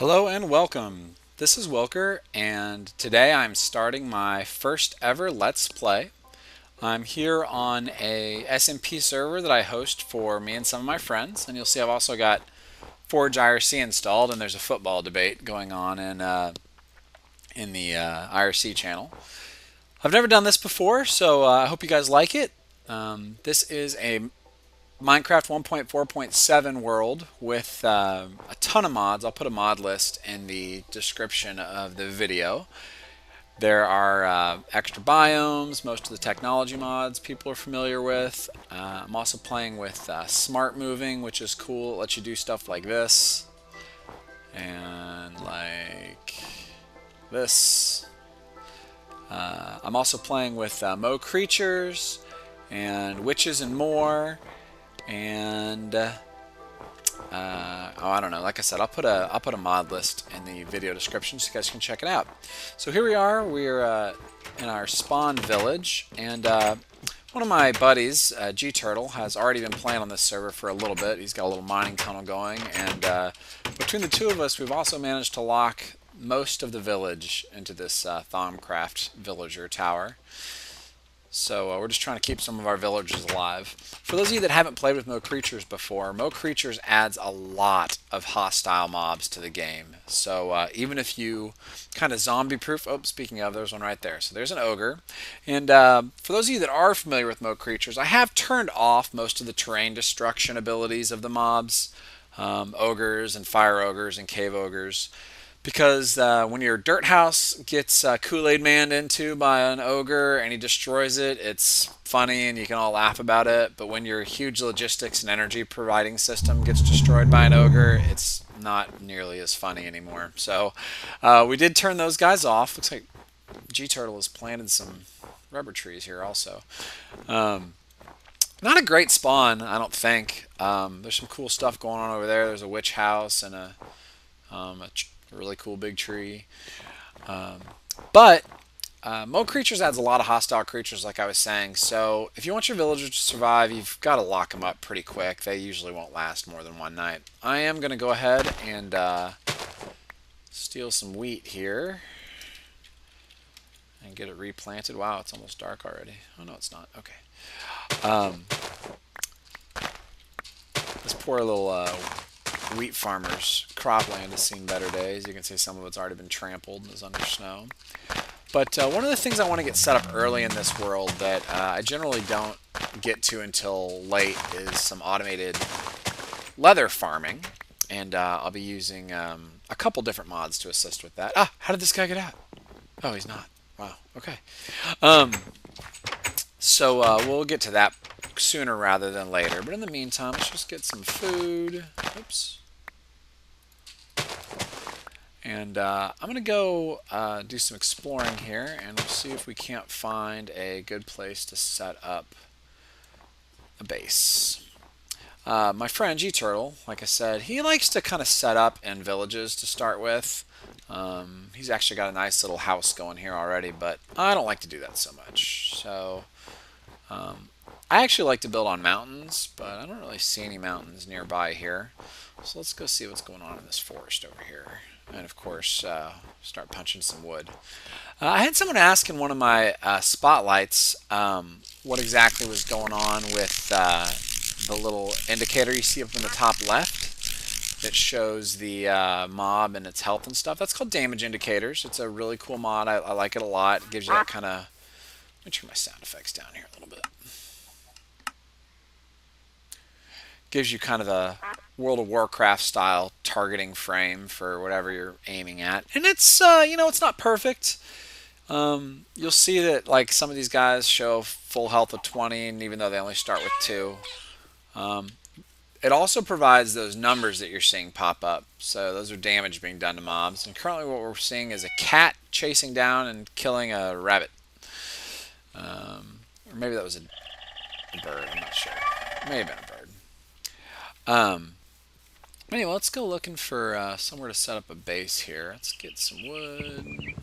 Hello and welcome. This is Wylker, and today I'm starting my first ever Let's Play. I'm here on a SMP server that I host for me and some of my friends, and you'll see I've also got Forge IRC installed, and there's a football debate going on in the IRC channel. I've never done this before, so I hope you guys like it. This is a Minecraft 1.4.7 world with a ton of mods. I'll put a mod list in the description of the video. There are extra biomes, most of the technology mods people are familiar with. I'm also playing with smart moving, which is cool. It lets you do stuff like this and like this. I'm also playing with Mo creatures and witches and more. And I don't know. Like I said, I'll put a mod list in the video description so you guys can check it out. So here we are. We're in our spawn village, and one of my buddies, G Turtle, has already been playing on this server for a little bit. He's got a little mining tunnel going, and between the two of us, we've also managed to lock most of the village into this Thaumcraft villager tower. So we're just trying to keep some of our villagers alive. For those of you that haven't played with Mo Creatures before, Mo Creatures adds a lot of hostile mobs to the game. So even if you kind of zombie-proof... Oh, speaking of, there's one right there. So there's an ogre. And for those of you that are familiar with Mo Creatures, I have turned off most of the terrain destruction abilities of the mobs. Ogres and fire ogres and cave ogres. Because when your dirt house gets Kool-Aid Manned into by an ogre and he destroys it, it's funny and you can all laugh about it. But when your huge logistics and energy providing system gets destroyed by an ogre, it's not nearly as funny anymore. So we did turn those guys off. Looks like G-Turtle has planted some rubber trees here also. Not a great spawn, I don't think. There's some cool stuff going on over there. There's a witch house and a really cool big tree. But Mo Creatures adds a lot of hostile creatures, like I was saying. So if you want your villagers to survive, you've got to lock them up pretty quick. They usually won't last more than one night. I am going to go ahead and steal some wheat here and get it replanted. Wow, it's almost dark already. Oh, no, it's not. Okay. This poor little wheat farmer's cropland has seen better days. You can see some of it's already been trampled and is under snow. But one of the things I want to get set up early in this world that I generally don't get to until late is some automated leather farming. And I'll be using a couple different mods to assist with that. Ah, how did this guy get out? Oh, he's not. Wow, okay. So we'll get to that sooner rather than later. But in the meantime, let's just get some food. Oops. And I'm going to go do some exploring here, and we'll see if we can't find a good place to set up a base. My friend G-Turtle, like I said, he likes to kind of set up in villages to start with. He's actually got a nice little house going here already, but I don't like to do that so much. So I actually like to build on mountains, but I don't really see any mountains nearby here. So let's go see what's going on in this forest over here. And of course, start punching some wood. I had someone ask in one of my spotlights what exactly was going on with the little indicator you see up in the top left that shows the mob and its health and stuff. That's called damage indicators. It's a really cool mod. I like it a lot. It gives you that kind of... Let me turn my sound effects down here a little bit. Gives you kind of a World of Warcraft style targeting frame for whatever you're aiming at, and it's it's not perfect. You'll see that like some of these guys show full health of 20, and even though they only start with 2, it also provides those numbers that you're seeing pop up. So those are damage being done to mobs. And currently, what we're seeing is a cat chasing down and killing a rabbit, or maybe that was a bird. I'm not sure. It may have been a bird. Anyway, let's go looking for somewhere to set up a base here. Let's get some wood.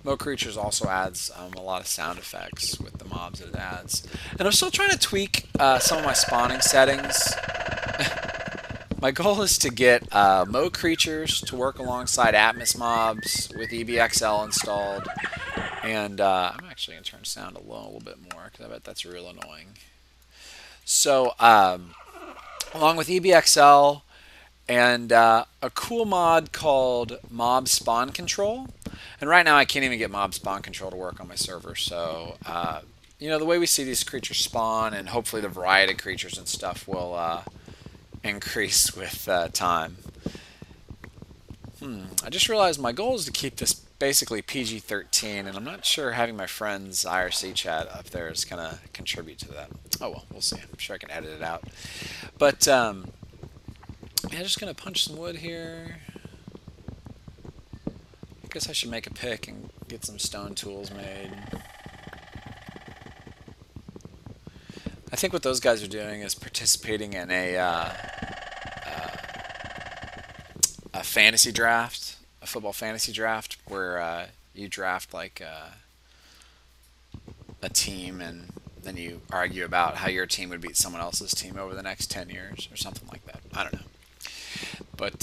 Mo Creatures also adds a lot of sound effects with the mobs that it adds. And I'm still trying to tweak some of my spawning settings. My goal is to get Mo Creatures to work alongside Atmos mobs with EBXL installed. And I'm actually going to turn sound low a little bit more because I bet that's real annoying. So, along with EBXL and a cool mod called Mob Spawn Control. And right now I can't even get Mob Spawn Control to work on my server. So, you know, the way we see these creatures spawn and hopefully the variety of creatures and stuff will increase with time. I just realized my goal is to keep this basically PG-13, and I'm not sure having my friend's IRC chat up there is going to contribute to that. Oh well, we'll see. I'm sure I can edit it out. But, yeah, just going to punch some wood here. I guess I should make a pick and get some stone tools made. I think what those guys are doing is participating in a fantasy draft, a football fantasy draft, where you draft like a team and then you argue about how your team would beat someone else's team over the next 10 years or something like that. I don't know. But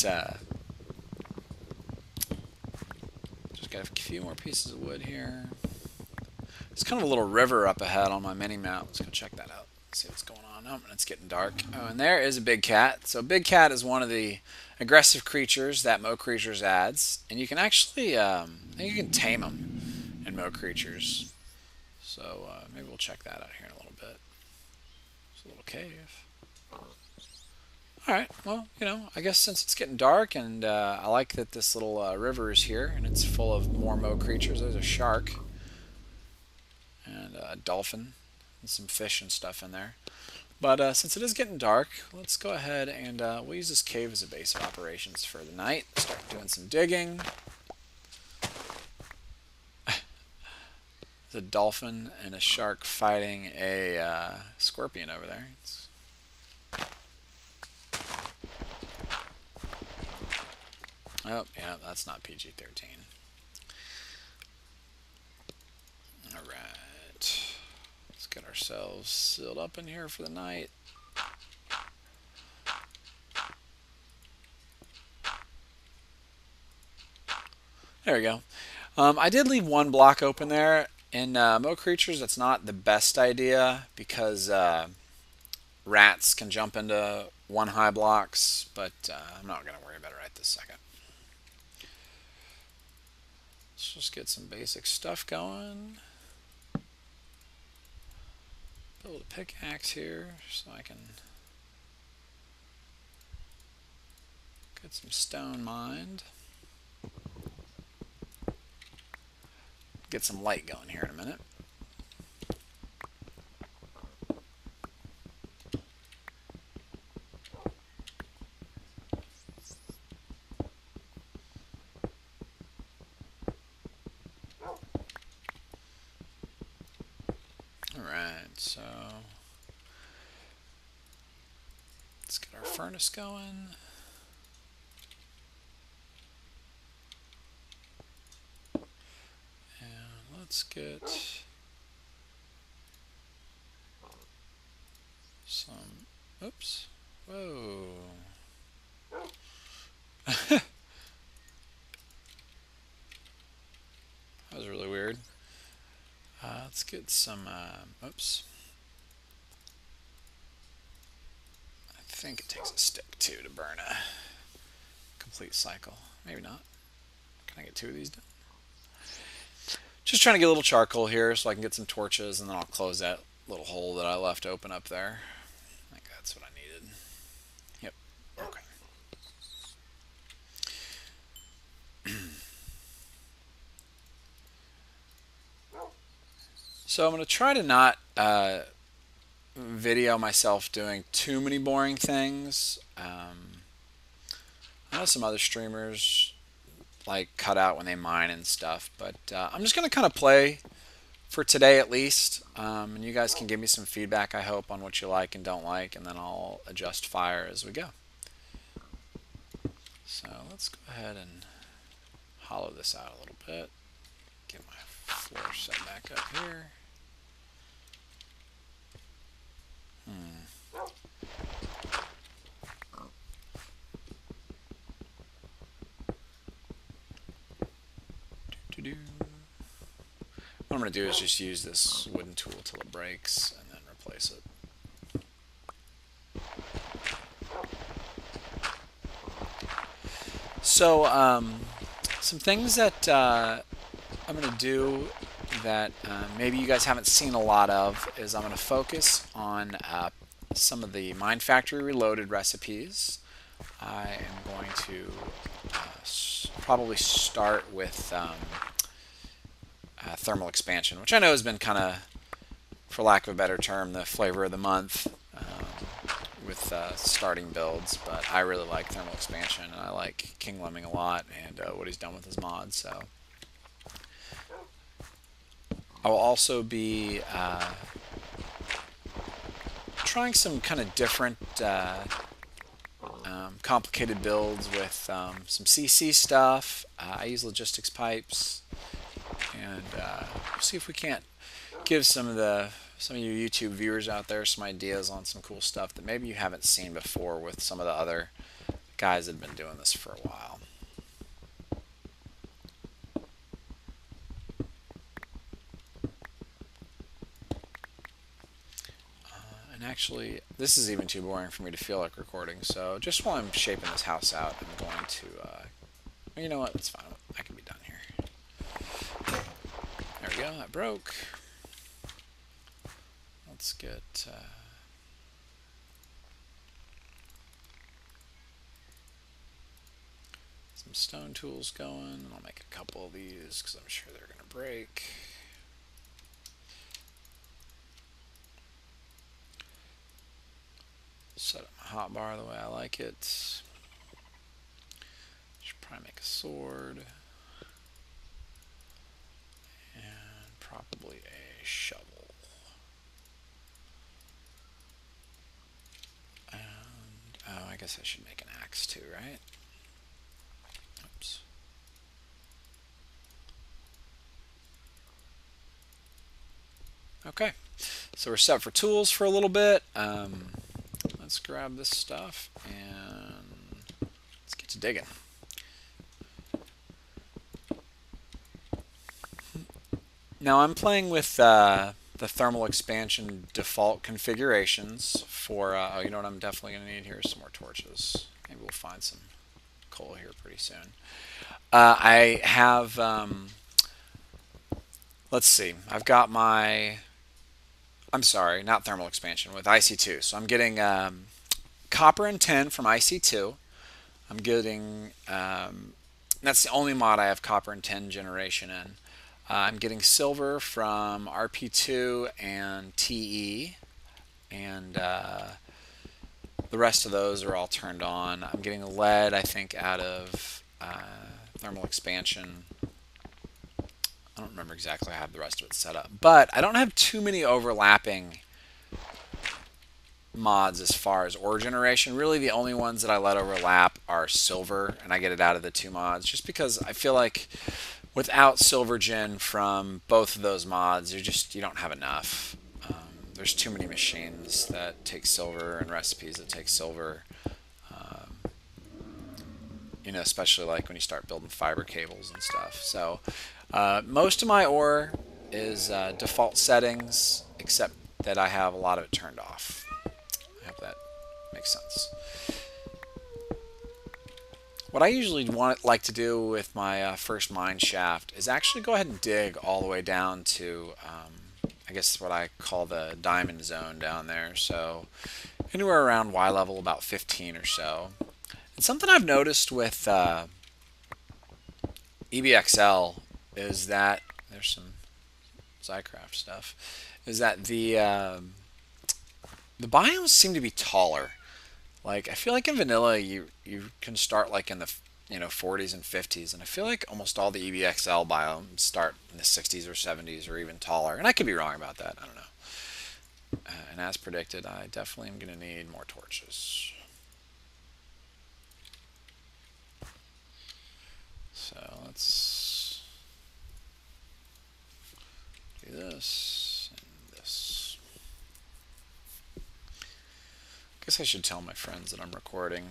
just got a few more pieces of wood here. There's kind of a little river up ahead on my mini map. Let's go check that out. See what's going on. Oh, and it's getting dark. Oh, and there is a big cat. So big cat is one of the aggressive creatures that Mo Creatures adds, and you can actually, I think you can tame them in Mo Creatures. So maybe we'll check that out here in a little bit. It's a little cave. Alright, well, you know, I guess since it's getting dark, and I like that this little river is here, and it's full of more Mo Creatures. There's a shark, and a dolphin, and some fish and stuff in there. But since it is getting dark, let's go ahead and we'll use this cave as a base of operations for the night. Start doing some digging. There's a dolphin and a shark fighting a scorpion over there. Oh, yeah, that's not PG-13. Alright. Let's get ourselves sealed up in here for the night. There we go. I did leave one block open there. In Mo Creatures, that's not the best idea because rats can jump into one high blocks, but I'm not going to worry about it right this second. Let's just get some basic stuff going. Build a pickaxe here so I can get some stone mined. Get some light going here in a minute. Alright, so let's get our furnace going. And let's get some, oops, whoa. That was really weird. Let's get some, oops. I think it takes a stick too to burn a complete cycle. Maybe not. Can I get 2 of these done? Just trying to get a little charcoal here so I can get some torches, and then I'll close that little hole that I left open up there. I think that's what I needed. Yep. Okay. So I'm going to try to not video myself doing too many boring things. I know some other streamers like cut out when they mine and stuff, but I'm just going to kind of play for today at least, and you guys can give me some feedback, I hope, on what you like and don't like, and then I'll adjust fire as we go. So let's go ahead and hollow this out a little bit. Get my floor set back up here. What I'm going to do is just use this wooden tool till it breaks and then replace it. So, some things that I'm going to do that maybe you guys haven't seen a lot of is I'm going to focus on some of the Mine Factory Reloaded recipes. I am going to probably start with thermal expansion, which I know has been kind of, for lack of a better term, the flavor of the month with starting builds, but I really like thermal expansion, and I like King Lemming a lot and what he's done with his mods. So I will also be trying some kind of different complicated builds with some CC stuff. I use logistics pipes, and see if we can't give some of you YouTube viewers out there some ideas on some cool stuff that maybe you haven't seen before with some of the other guys that have been doing this for a while. And actually, this is even too boring for me to feel like recording, so just while I'm shaping this house out, I'm going to, you know what, it's fine, I can be done here. There we go, that broke. Let's get some stone tools going, and I'll make a couple of these because I'm sure they're going to break. Set up my hotbar the way I like it. Should probably make a sword. And probably a shovel. And, oh, I guess I should make an axe too, right? Oops. Okay, so we're set for tools for a little bit. Let's grab this stuff and let's get to digging. Now I'm playing with the thermal expansion default configurations for, oh, you know what I'm definitely going to need here? Some more torches. Maybe we'll find some coal here pretty soon. I have, let's see, I've got my, I'm sorry, not thermal expansion, with IC2. So I'm getting copper and tin from IC2. I'm getting, that's the only mod I have copper and tin generation in. I'm getting silver from RP2 and TE, and the rest of those are all turned on. I'm getting lead, I think, out of thermal expansion. I don't remember exactly how I have the rest of it set up, but I don't have too many overlapping mods as far as ore generation. Really, the only ones that I let overlap are silver, and I get it out of the two mods, just because I feel like without silver gen from both of those mods, you don't have enough. There's too many machines that take silver and recipes that take silver. You know, especially like when you start building fiber cables and stuff. So most of my ore is default settings, except that I have a lot of it turned off. I hope that makes sense. What I usually like to do with my first mine shaft is actually go ahead and dig all the way down to, I guess what I call the diamond zone down there. So anywhere around Y level, about 15 or so. And something I've noticed with EBXL is that, there's some Zycraft stuff, is that the biomes seem to be taller. Like, I feel like in vanilla you can start like in the 40s and 50s, and I feel like almost all the EBXL biomes start in the 60s or 70s or even taller. And I could be wrong about that. I don't know. And as predicted, I definitely am going to need more torches. So let's do this and this. Guess I should tell my friends that I'm recording.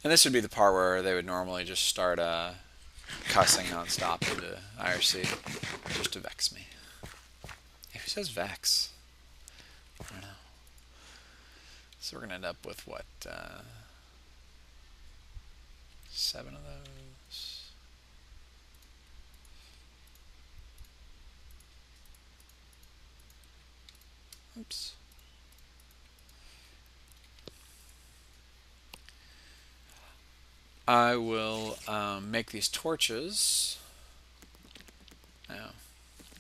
And this would be the part where they would normally just start cussing nonstop into IRC just to vex me. Hey, who says vex? I don't know. So we're going to end up with what? 7 of those. Oops. I will make these torches. No,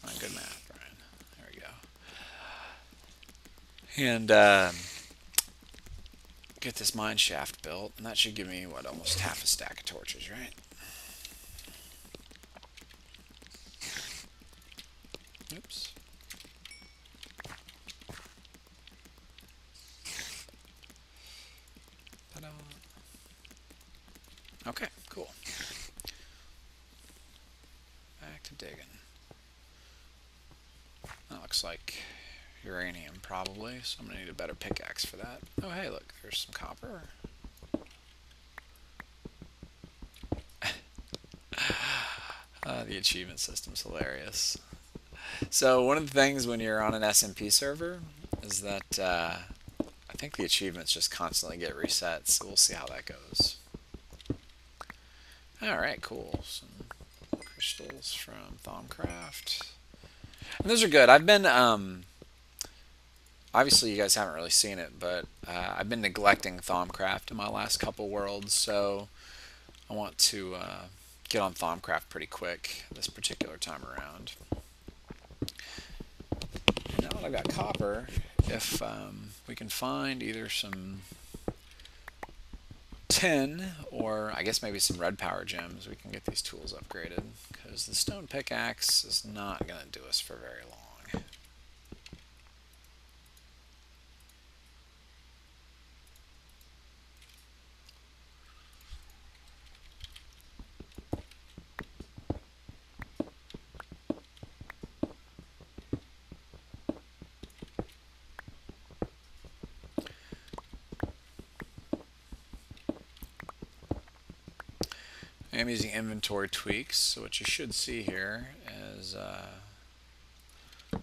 not good math, Brian. There we go. And get this mine shaft built, and that should give me, what, almost half a stack of torches, right? Oops. Ta-da. Okay, cool. Back to digging. That looks like uranium, probably, so I'm going to need a better pickaxe for that. Oh, hey, look, there's some copper. The achievement system's hilarious. So one of the things when you're on an SMP server is that I think the achievements just constantly get reset, so we'll see how that goes. Alright, cool. Some crystals from Thaumcraft. And those are good. I've been, obviously you guys haven't really seen it, but I've been neglecting Thaumcraft in my last couple worlds, so I want to get on Thaumcraft pretty quick this particular time around. And now that I've got copper, if we can find either some tin or I guess maybe some red power gems, we can get these tools upgraded, because the stone pickaxe is not going to do us for very long. I'm using inventory tweaks, so what you should see here is the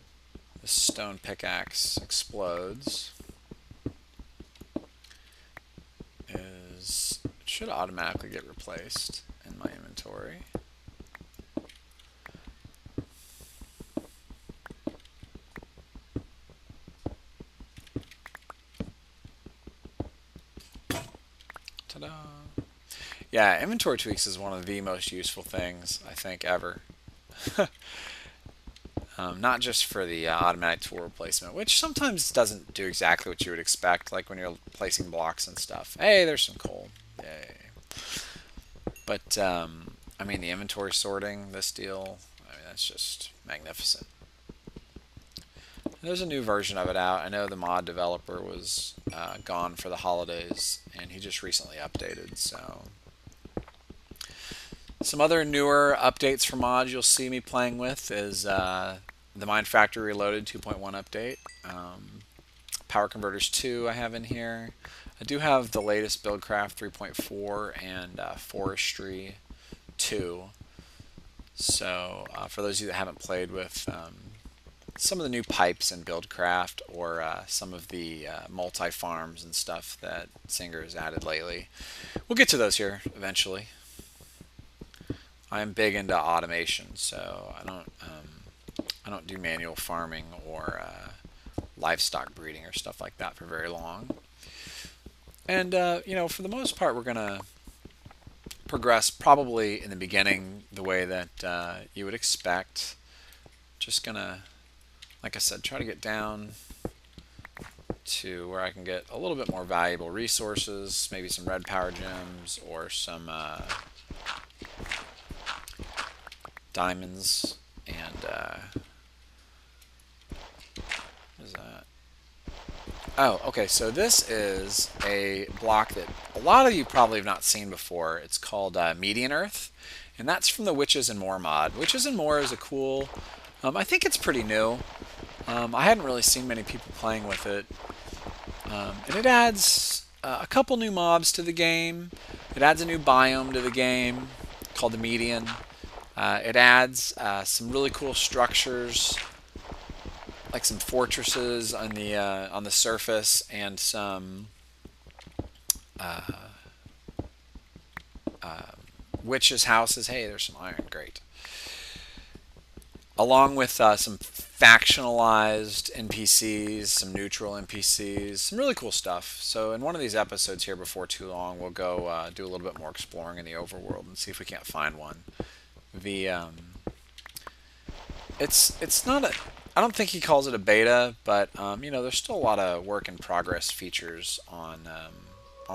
stone pickaxe explodes. It should automatically get replaced in my inventory. Ta-da! Yeah, inventory tweaks is one of the most useful things, I think, ever. Not just for the automatic tool replacement, which sometimes doesn't do exactly what you would expect, like when you're placing blocks and stuff. Hey, there's some coal. Yay. But, I mean, the inventory sorting, this deal, I mean, that's just magnificent. And there's a new version of it out. I know the mod developer was gone for the holidays, and he just recently updated, so... Some other newer updates for mods you'll see me playing with is the Mine Factory Reloaded 2.1 update. Power Converters 2 I have in here. I do have the latest Buildcraft 3.4 and Forestry 2. So for those of you that haven't played with some of the new pipes in Buildcraft or some of the multi-farms and stuff that Singer has added lately, we'll get to those here eventually. I'm big into automation, so I don't do manual farming or livestock breeding or stuff like that for very long. And you know, for the most part, we're gonna progress probably in the beginning the way that you would expect. Just gonna, like I said, try to get down to where I can get a little bit more valuable resources, maybe some red power gems or some diamonds, and what is that? Oh, okay, so this is a block that a lot of you probably have not seen before. It's called Median Earth, and that's from the Witches and More mod. Witches and More is a cool, I think it's pretty new. I hadn't really seen many people playing with it. And it adds a couple new mobs to the game. It adds a new biome to the game called the Median. It adds some really cool structures, like some fortresses on the surface, and some witches' houses. Hey, there's some iron. Great. Along with some factionalized NPCs, some neutral NPCs, some really cool stuff. So in one of these episodes here before too long, we'll go do a little bit more exploring in the overworld and see if we can't find one. The it's not a, I don't think he calls it a beta, but there's still a lot of work in progress features on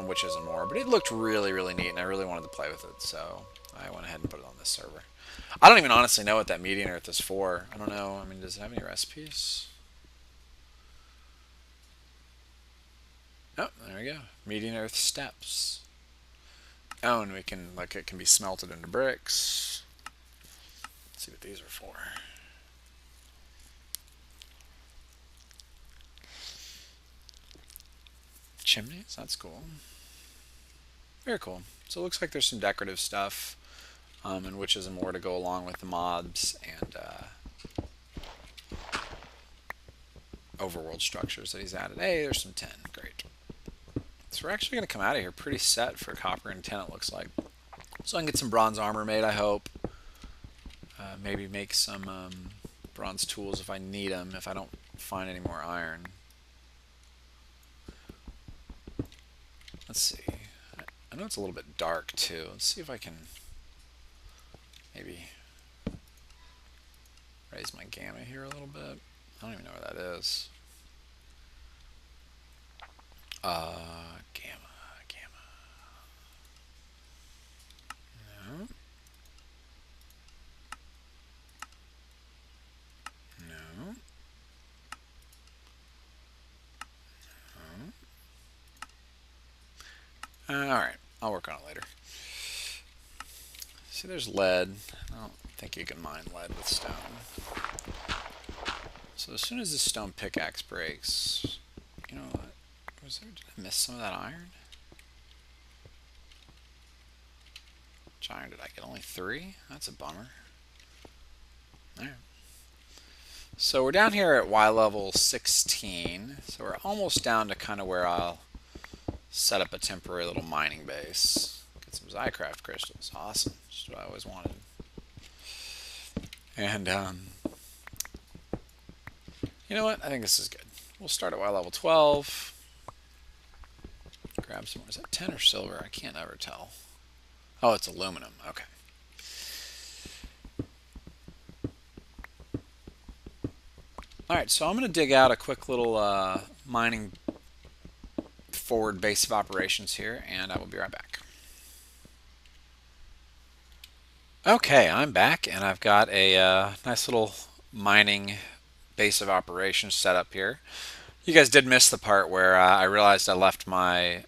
Witches and More. But it looked really, really neat, and I really wanted to play with it, so I went ahead and put it on this server. I don't even honestly know what that Median Earth is for. I don't know. I mean, does it have any recipes? Oh, there we go. Median Earth steps. Oh, and we can, like, it can be smelted into bricks. Let's see what these are for. Chimneys? That's cool. Very cool. So it looks like there's some decorative stuff, and Witches and More to go along with the mobs and overworld structures that he's added. Hey, there's some tin. Great. So we're actually going to come out of here pretty set for copper and tin, it looks like. So I can get some bronze armor made, I hope. Maybe make some bronze tools if I need them, if I don't find any more iron. Let's see. I know it's a little bit dark, too. Let's see if I can maybe raise my gamma here a little bit. I don't even know where that is. Gamma. No. No. Alright, I'll work on it later. See, there's lead. I don't think you can mine lead with stone. So as soon as this stone pickaxe breaks, you know what? Did I miss some of that iron? Which iron did I get? Only 3? That's a bummer. Alright. So we're down here at Y level 16. So we're almost down to kind of where I'll set up a temporary little mining base. Get some Zycraft crystals. Awesome. Just what I always wanted. And, you know what? I think this is good. We'll start at Y level 12. Grab some more. Is that tin or silver? I can't ever tell. Oh, it's aluminum. Okay. Alright, so I'm going to dig out a quick little mining forward base of operations here, and I will be right back. Okay, I'm back, and I've got a nice little mining base of operations set up here. You guys did miss the part where I realized I left my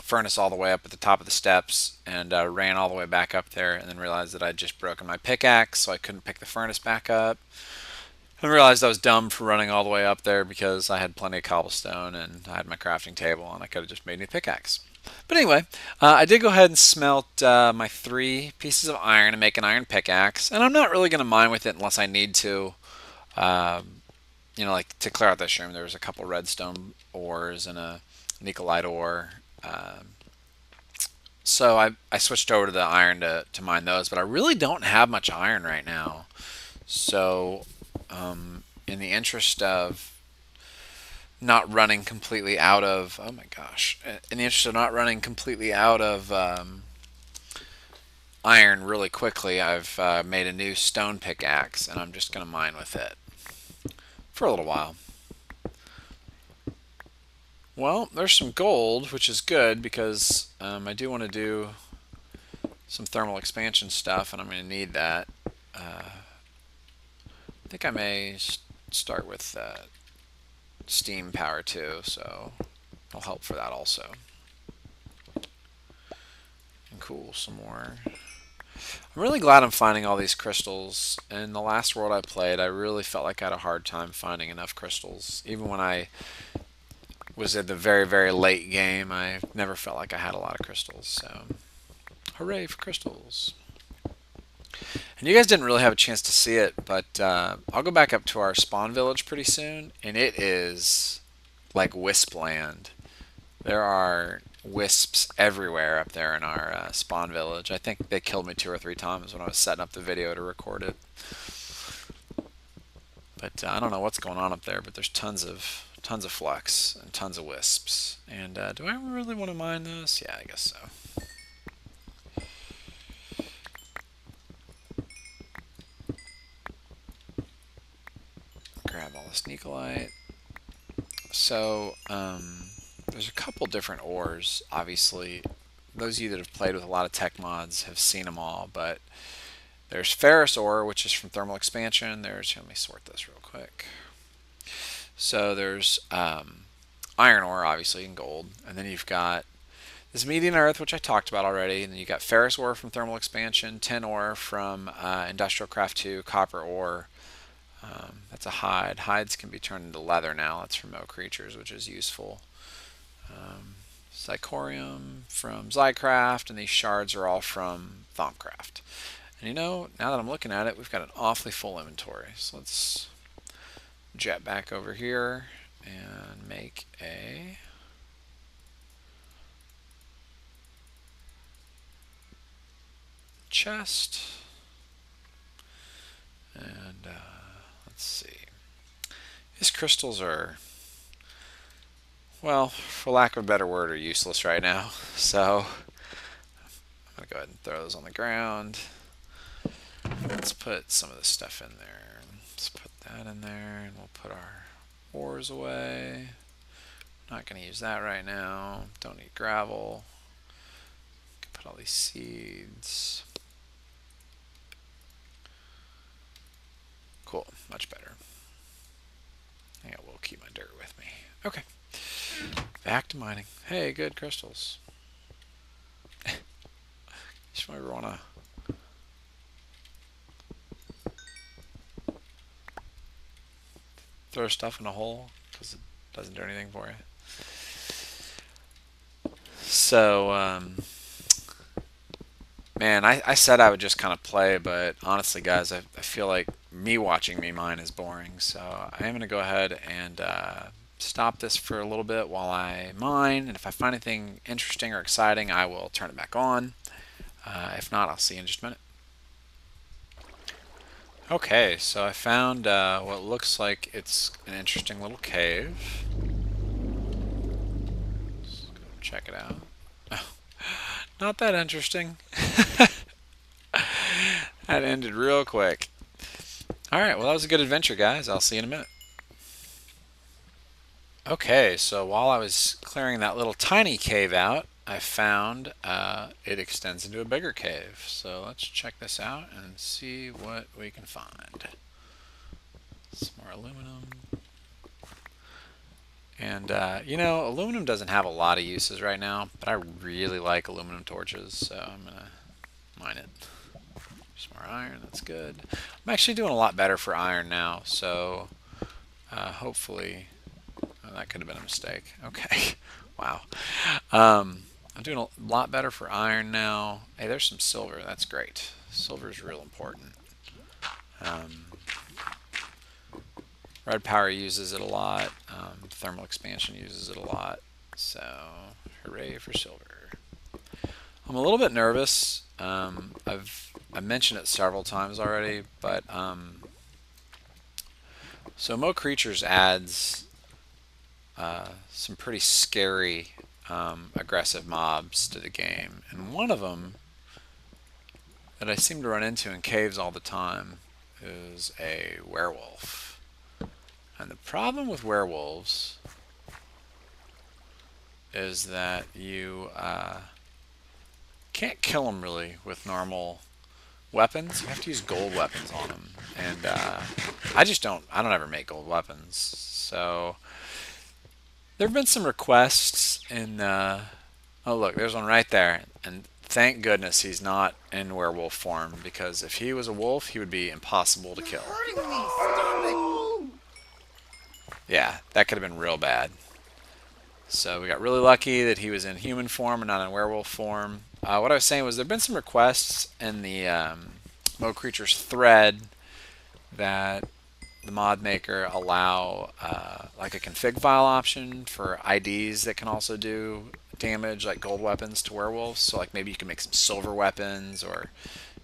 furnace all the way up at the top of the steps and ran all the way back up there, and then realized that I'd just broken my pickaxe, so I couldn't pick the furnace back up. I realized I was dumb for running all the way up there because I had plenty of cobblestone and I had my crafting table and I could have just made a new pickaxe. But anyway, I did go ahead and smelt my 3 pieces of iron and make an iron pickaxe, and I'm not really going to mine with it unless I need to. Like to clear out this room, there was a couple redstone ores and a nickelite ore. So I switched over to the iron to mine those, but I really don't have much iron right now. So in the interest of not running completely out of, oh my gosh, in the interest of not running completely out of iron really quickly, I've made a new stone pickaxe, and I'm just going to mine with it for a little while. Well, there's some gold, which is good because I do want to do some thermal expansion stuff, and I'm going to need that. think I may start with steam power too, so I'll help for that also. And cool, some more. I'm really glad I'm finding all these crystals. In the last world I played, I really felt like I had a hard time finding enough crystals. Even when I was at the very, very late game, I never felt like I had a lot of crystals. So, hooray for crystals. And you guys didn't really have a chance to see it, but I'll go back up to our spawn village pretty soon, and it is like Wispland. There are wisps everywhere up there in our spawn village. I think they killed me 2 or 3 times when I was setting up the video to record it. But I don't know what's going on up there, but there's tons of flux and tons of wisps. And do I really want to mine this? Yeah, I guess so. Grab all this Nicolite. So, there's a couple different ores, obviously. Those of you that have played with a lot of tech mods have seen them all, but there's ferrous ore, which is from thermal expansion. Let me sort this real quick. So there's iron ore, obviously, and gold. And then you've got this median earth, which I talked about already. And then you've got ferrous ore from thermal expansion, tin ore from industrial craft 2, copper ore. That's a hide. Hides can be turned into leather now. That's from Mo Creatures, which is useful. Zicorium from Zycraft, and these shards are all from Thaumcraft. And you know, now that I'm looking at it, we've got an awfully full inventory. So let's jet back over here and make a chest. And let's see. These crystals are, well, for lack of a better word, are useless right now. So I'm going to go ahead and throw those on the ground. Let's put some of this stuff in there. Let's put that in there, and we'll put our ores away. Not going to use that right now. Don't need gravel. Put all these seeds. Cool, much better. Yeah, we'll keep my dirt with me. Okay, back to mining. Hey, good crystals. Just ever want to throw stuff in a hole because it doesn't do anything for you. So, man, I said I would just kind of play, but honestly, guys, I feel like watching me mine is boring. So I am going to go ahead and stop this for a little bit while I mine. And if I find anything interesting or exciting, I will turn it back on. If not, I'll see you in just a minute. Okay, so I found what looks like it's an interesting little cave. Let's go check it out. Oh, not that interesting. That ended real quick. Alright, well that was a good adventure, guys. I'll see you in a minute. Okay, so while I was clearing that little tiny cave out, I found it extends into a bigger cave. So let's check this out and see what we can find. Some more aluminum. And, you know, aluminum doesn't have a lot of uses right now, but I really like aluminum torches, so I'm going to mine it. Some more iron, that's good. I'm actually doing a lot better for iron now, so hopefully... Oh, that could have been a mistake. Okay. Wow. I'm doing a lot better for iron now. Hey, there's some silver. That's great. Silver is real important. Red power uses it a lot. Thermal expansion uses it a lot. So, hooray for silver. I'm a little bit nervous. I've mentioned it several times already, but so Mo Creatures adds some pretty scary aggressive mobs to the game, and one of them that I seem to run into in caves all the time is a werewolf. And the problem with werewolves is that you can't kill them really with normal weapons, you have to use gold weapons on them. And I don't ever make gold weapons. So there have been some requests in, oh look, there's one right there. And thank goodness he's not in werewolf form, because if he was a wolf, he would be impossible to kill. Hurting me! Stop it! Yeah, that could have been real bad. So we got really lucky that he was in human form and not in werewolf form. What I was saying was there have been some requests in the Mo Creatures thread that the mod maker allow like a config file option for IDs that can also do damage, like gold weapons to werewolves. So like maybe you can make some silver weapons or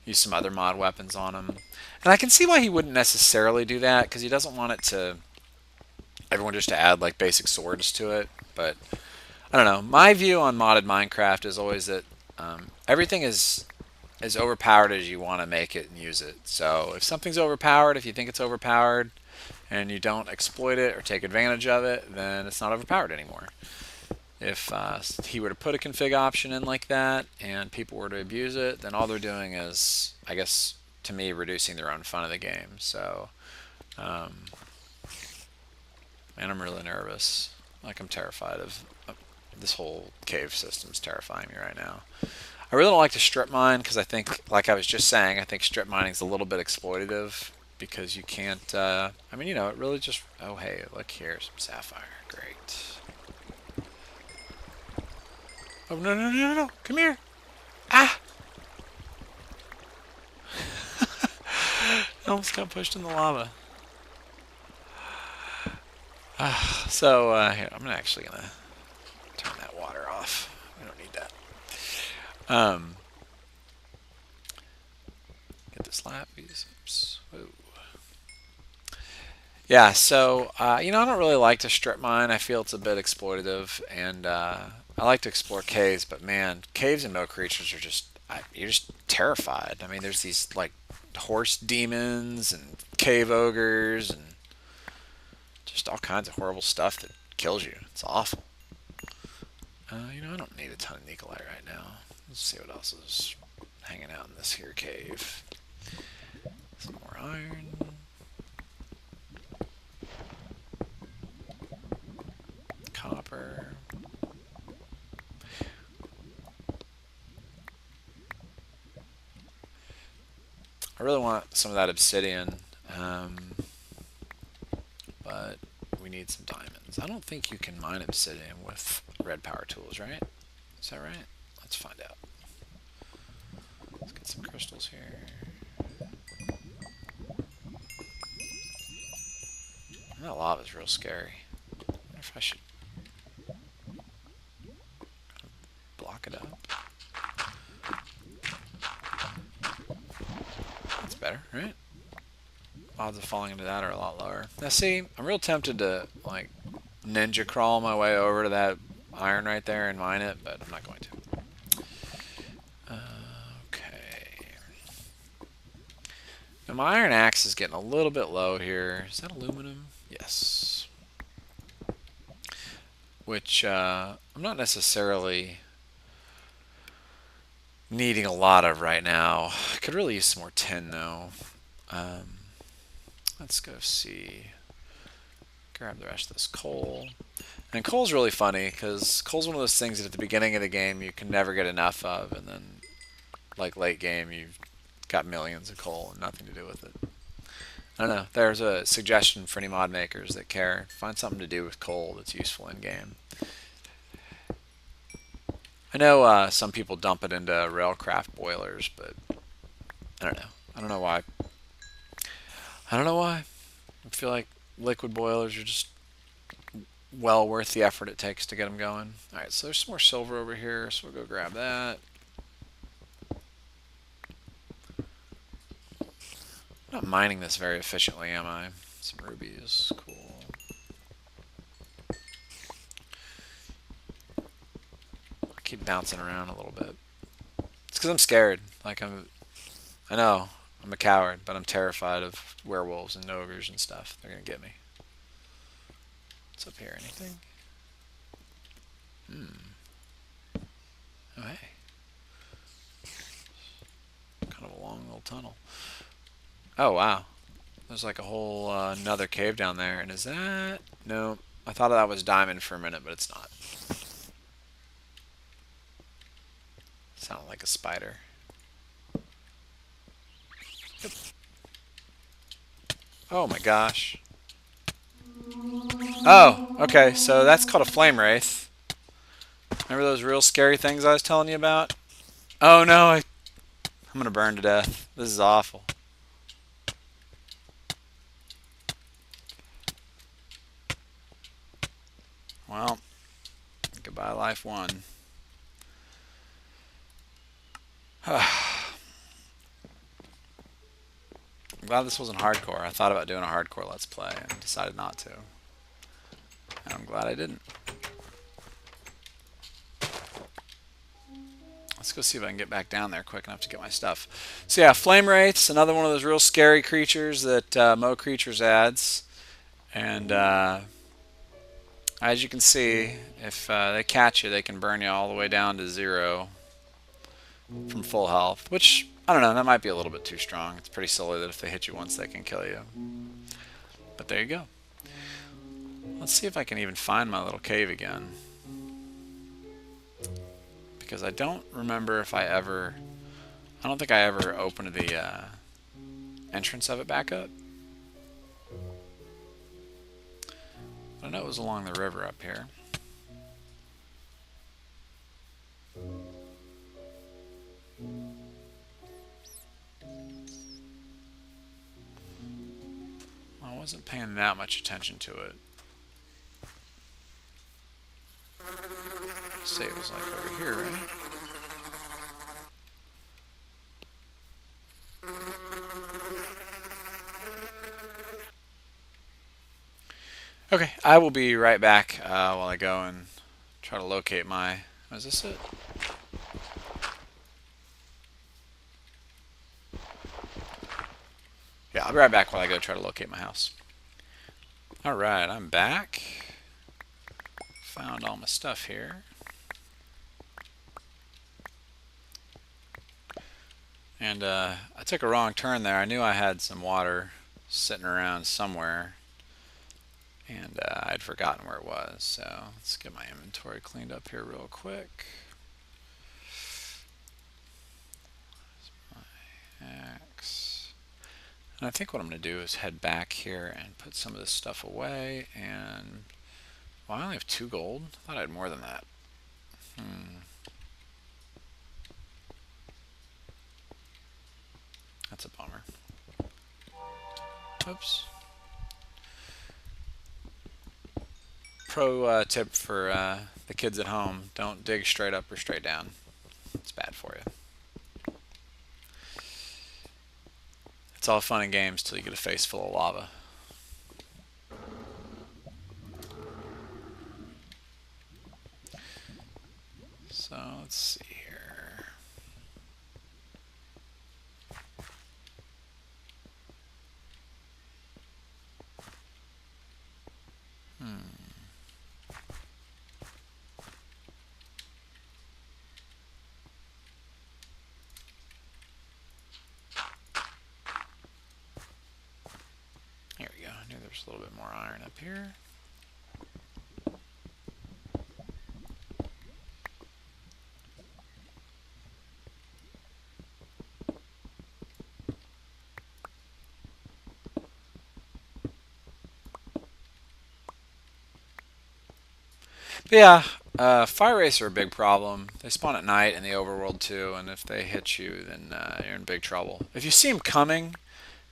use some other mod weapons on them. And I can see why he wouldn't necessarily do that, because he doesn't want it to everyone just to add like basic swords to it. But I don't know. My view on modded Minecraft is always that everything is as overpowered as you want to make it and use it. So if something's overpowered, if you think it's overpowered, and you don't exploit it or take advantage of it, then it's not overpowered anymore. If he were to put a config option in like that and people were to abuse it, then all they're doing is, I guess, to me, reducing their own fun of the game. So, man, I'm really nervous. Like, I'm terrified of this whole cave system's terrifying me right now. I really don't like to strip mine because I think, like I was just saying, I think strip mining is a little bit exploitative because you can't, I mean, you know, it really just, oh, hey, look here, some sapphire. Great. Oh, no, no, no, no, no, come here. Ah! I almost got pushed in the lava. So, here, I'm actually going to turn that water off. We don't need that. Get this lappies. Oops. Whoa. Yeah, so, you know, I don't really like to strip mine. I feel it's a bit exploitative, and I like to explore caves, but man, caves and Mo Creatures are just, you're just terrified. I mean, there's these, like, horse demons and cave ogres and just all kinds of horrible stuff that kills you. It's awful. You know, I don't need a ton of Nikolite right now. Let's see what else is hanging out in this here cave. Some more iron. Copper. I really want some of that obsidian, but we need some diamonds. I don't think you can mine obsidian with red power tools, right? Is that right? Let's find out. Let's get some crystals here. That lava is real scary. I wonder if I should block it up. That's better, right? Odds of falling into that are a lot lower. Now see, I'm real tempted to like ninja crawl my way over to that iron right there and mine it, but I'm not going to. Okay. Now my iron axe is getting a little bit low here. Is that aluminum? Yes. Which I'm not necessarily needing a lot of right now. I could really use some more tin though. Let's go see. Grab the rest of this coal. And coal's really funny because coal's one of those things that at the beginning of the game you can never get enough of, and then like late game you've got millions of coal and nothing to do with it. I don't know. There's a suggestion for any mod makers that care. Find something to do with coal that's useful in game. I know some people dump it into railcraft boilers, but I don't know. I don't know why. I don't know why. I feel like liquid boilers are just well worth the effort it takes to get them going. Alright, so there's some more silver over here, so we'll go grab that. I'm not mining this very efficiently, am I? Some rubies, cool. I keep bouncing around a little bit. It's because I'm scared. Like I know I'm a coward, but I'm terrified of werewolves and ogres and stuff. They're gonna get me. What's up here? Anything? Oh hey. Kind of a long little tunnel. Oh, wow. There's like a whole another cave down there. And is that... No. I thought that was diamond for a minute, but it's not. Sounded like a spider. Yep. Oh my gosh. Oh, okay. So that's called a flame wraith. Remember those real scary things I was telling you about? Oh no, I'm gonna burn to death. This is awful. Well, goodbye life one. I'm glad this wasn't hardcore. I thought about doing a hardcore let's play and decided not to. And I'm glad I didn't. Let's go see if I can get back down there quick enough to get my stuff. So yeah, flame wraiths, another one of those real scary creatures that Mo Creatures adds. And as you can see, if they catch you, they can burn you all the way down to 0 from full health. Which, I don't know, that might be a little bit too strong. It's pretty silly that if they hit you once, they can kill you. But there you go. Let's see if I can even find my little cave again. Because I don't remember if I don't think I ever opened the entrance of it back up. I know it was along the river up here. I wasn't paying that much attention to it. Let's say it was like over here, right? Okay, I will be right back while I go and try to locate my... Is this it? Yeah, I'll be right back while I go try to locate my house. Alright, I'm back. Found all my stuff here. And I took a wrong turn there. I knew I had some water sitting around somewhere. And I'd forgotten where it was. So let's get my inventory cleaned up here real quick. My axe. And I think what I'm going to do is head back here and put some of this stuff away. And well, I only have 2 gold. I thought I had more than that. That's a bummer. Oops. Pro tip for the kids at home: don't dig straight up or straight down. It's bad for you. It's all fun and games till you get a face full of lava. So let's see here. Here we go. I knew there was a little bit more iron up here. But yeah, fire wraiths are a big problem. They spawn at night in the overworld too, and if they hit you, then you're in big trouble. If you see them coming,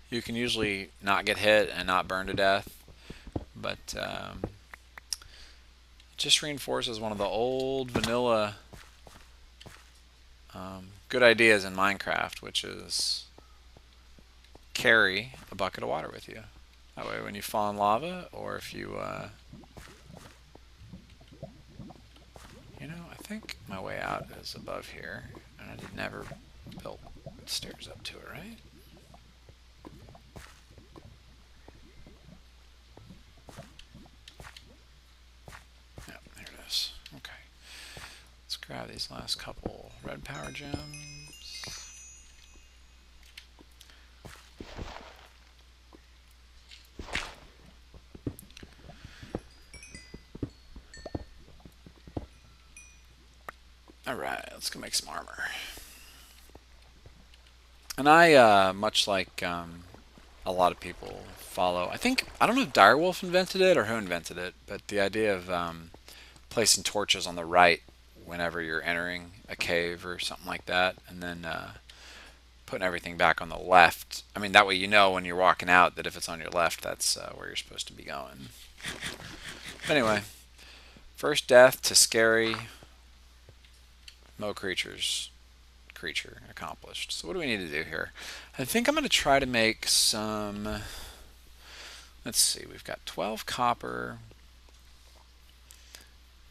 you can usually not get hit and not burn to death. But it just reinforces one of the old vanilla good ideas in Minecraft, which is carry a bucket of water with you. That way when you fall in lava, or if you you know, I think my way out is above here, and I never built stairs up to it, right? Yep, there it is. Okay. Let's grab these last couple red power gems. Alright, let's go make some armor. And I, much like a lot of people follow, I don't know if Direwolf invented it or who invented it, but the idea of placing torches on the right whenever you're entering a cave or something like that, and then putting everything back on the left. I mean, that way you know when you're walking out that if it's on your left, that's where you're supposed to be going. But anyway, first death to scary Mo creature accomplished. So what do we need to do here? I think I'm going to try to make some. Let's see. We've got 12 copper.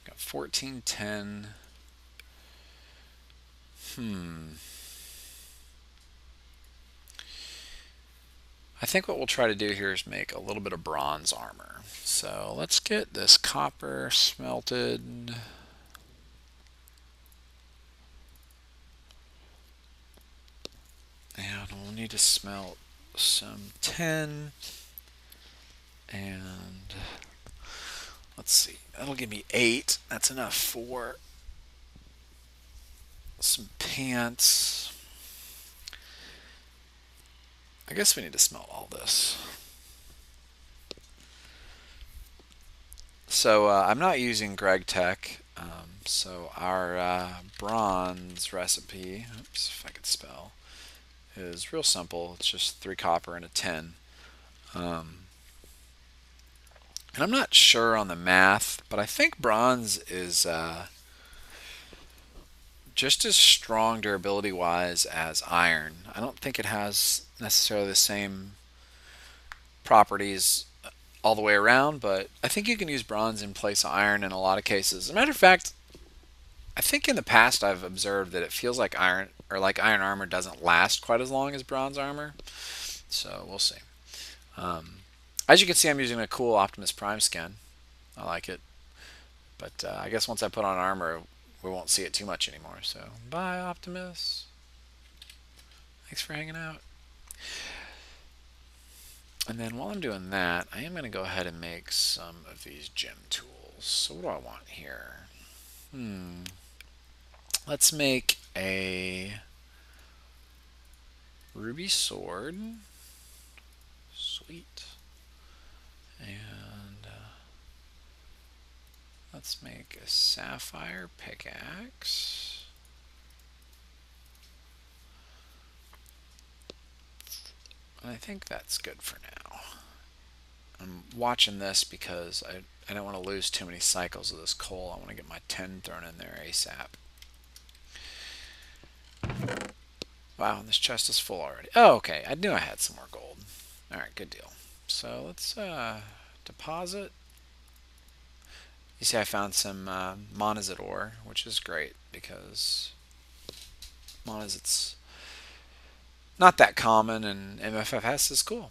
Got 14 tin. I think what we'll try to do here is make a little bit of bronze armor. So let's get this copper smelted. And we'll need to smelt some tin. And let's see, that'll give me 8. That's enough for some pants. I guess we need to smelt all this. So I'm not using Greg Tech. So our bronze recipe, oops, if I could spell, is real simple. It's just 3 copper and a tin. And I'm not sure on the math, but I think bronze is just as strong durability wise as iron. I don't think it has necessarily the same properties all the way around, but I think you can use bronze in place of iron in a lot of cases. As a matter of fact, I think in the past I've observed that it feels like iron armor doesn't last quite as long as bronze armor. So we'll see. As you can see, I'm using a cool Optimus Prime skin. I like it. But I guess once I put on armor, we won't see it too much anymore. So bye, Optimus. Thanks for hanging out. And then while I'm doing that, I am going to go ahead and make some of these gem tools. So what do I want here? Let's make a ruby sword. Sweet. And let's make a sapphire pickaxe. And I think that's good for now. I'm watching this because I don't want to lose too many cycles of this coal. I want to get my 10 thrown in there ASAP. Wow, and this chest is full already. Oh, okay. I knew I had some more gold. Alright, good deal. So let's deposit. You see I found some monazite ore, which is great because monazite's not that common, and MFFS is cool.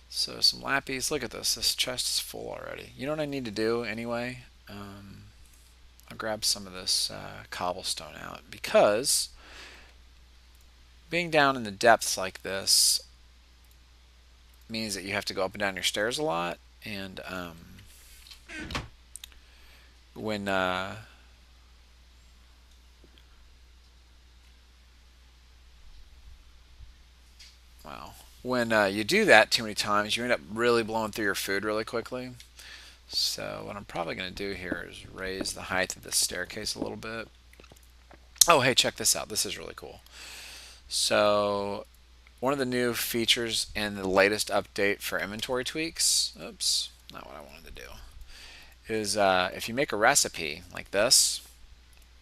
So some lappies. Look at this. This chest is full already. You know what I need to do anyway? I'll grab some of this cobblestone out because being down in the depths like this means that you have to go up and down your stairs a lot, and when you do that too many times, you end up really blowing through your food really quickly. So what I'm probably going to do here is raise the height of this staircase a little bit. Oh, hey, check this out. This is really cool. So one of the new features in the latest update for inventory tweaks, oops, not what I wanted to do, is if you make a recipe like this,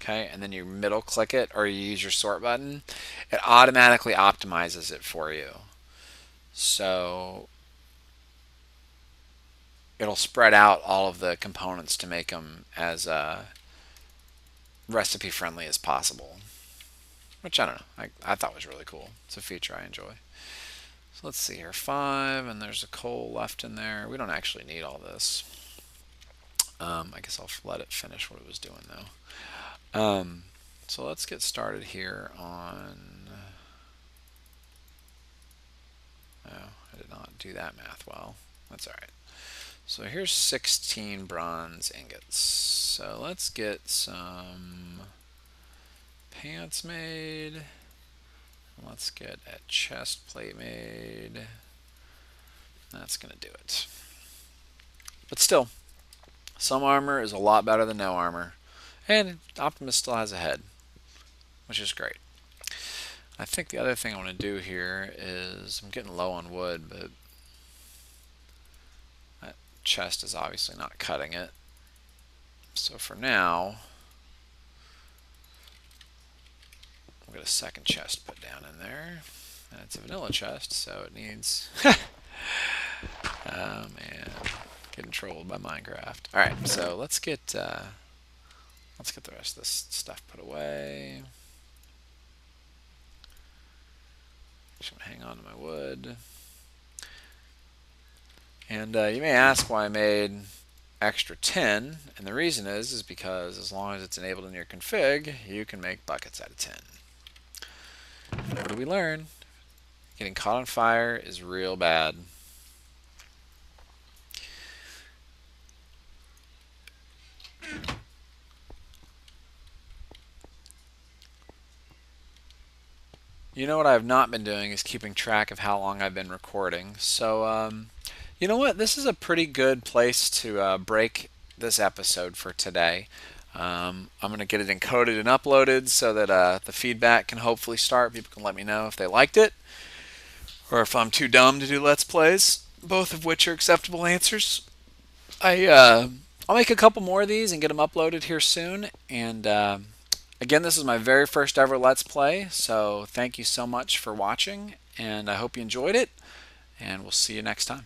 okay, and then you middle click it or you use your sort button, it automatically optimizes it for you. So it'll spread out all of the components to make them as recipe friendly as possible, which I don't know, I thought was really cool. It's a feature I enjoy. So let's see here, 5, and there's a coal left in there. We don't actually need all this. I guess I'll let it finish what it was doing though. So let's get started here on. Oh, I did not do that math well. That's alright. So here's 16 bronze ingots. So let's get some pants made. Let's get a chest plate made. That's going to do it. But still, some armor is a lot better than no armor. And Optimus still has a head, which is great. I think the other thing I want to do here is, I'm getting low on wood, but that chest is obviously not cutting it. So for now, we'll get a second chest put down in there. And it's a vanilla chest, so it needs... Oh man, getting trolled by Minecraft. Alright, so let's get the rest of this stuff put away. Just gonna hang on to my wood. And you may ask why I made extra 10, and the reason is because as long as it's enabled in your config, you can make buckets out of 10. What did we learn? Getting caught on fire is real bad. You know what I've not been doing is keeping track of how long I've been recording. So, you know what? This is a pretty good place to break this episode for today. I'm going to get it encoded and uploaded so that the feedback can hopefully start. People can let me know if they liked it or if I'm too dumb to do Let's Plays, both of which are acceptable answers. I'll make a couple more of these and get them uploaded here soon. And again, this is my very first ever Let's Play, so thank you so much for watching, and I hope you enjoyed it, and we'll see you next time.